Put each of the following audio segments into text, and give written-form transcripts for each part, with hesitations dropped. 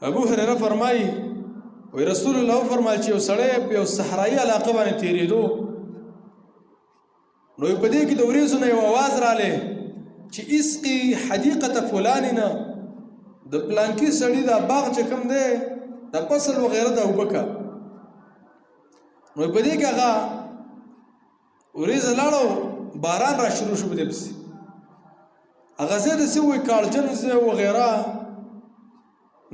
ابو هريره فرمایي وی رسول الله فرمایي چې یو سړی په یو صحرایي علاقه باندې تیریدو نو په دې کې د وریځو نه یو आवाज رااله چې اسقي حديقه فلاننا د پلانکی سړی دا باغ چې کوم دی د فصل وغیره د وبکا نو په دې کې هغه وریځ لاړو باران را شروع شو بده بس هغه زه د سوي کارجن زه وغیره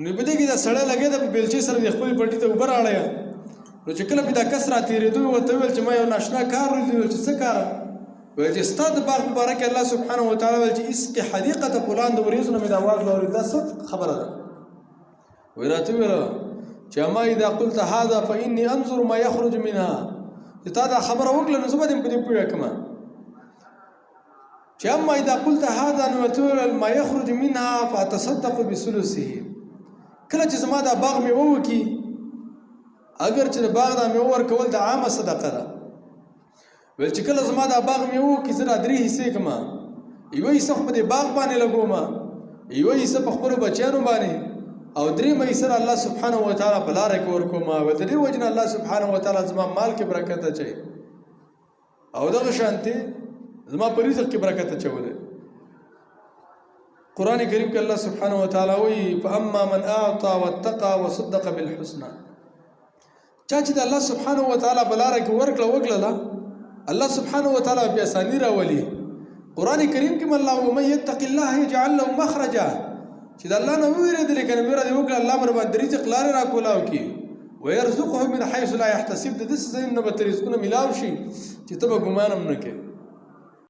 نو په دې کې دا سړی لګید په بیلچې سره د خپل پټی ته وبر اړیا نو چې کله په دا کسره تیرېدو وته ویل چې ما یو ناشنا کار ویل چې څه کار ویل چې ستاد باغ مبارک الله سبحانه وتعالى ویل چې اسقي حديقه فلان د وریځو نه مې دا आवाज لوري دا څه خبره ده ویراته ویل چې ما اذا قلت هذا فاني انظر ما يخرج منها تا دا خبره وکړه نو زه به دې په دې پوهه کما چې اما اذا قلت هذا نو تقول ما يخرج منها فاتصدق بثلثه کله چې زما دا باغ مې ووکی اگر چې باغ دا مې ورکول د عامه صدقه ده ول چې کله زما دا باغ مې ووکی زه درې حصے کما یو حصہ په دې باغ باندې لګوم یو حصہ په خپل بچیانو باندې او درې مې سره الله سبحانه و تعالی په لار کې ورکوم او د دې وجنه الله سبحانه و تعالی زما مال کې برکت اچي او دغه شانتي زما په رزق کې برکت اچوله قران کریم کې الله سبحانه و تعالی وی فاما من اعطى واتقى وصدق بالحسنى چا چې الله سبحانه و تعالی په لار کې ورکړه وکړه الله سبحانه و تعالی په اساني راولي قران کریم کې الله ومن يتق الله يجعل له مخرجا چې الله نو ویریدل کنه ویره دی وکړه الله باندې رزق لار را کولاو کی ويرزقه من حيث لا يحتسب د دې څه نه به رزقونه ملاو شي چې ته به ګمان هم نه کې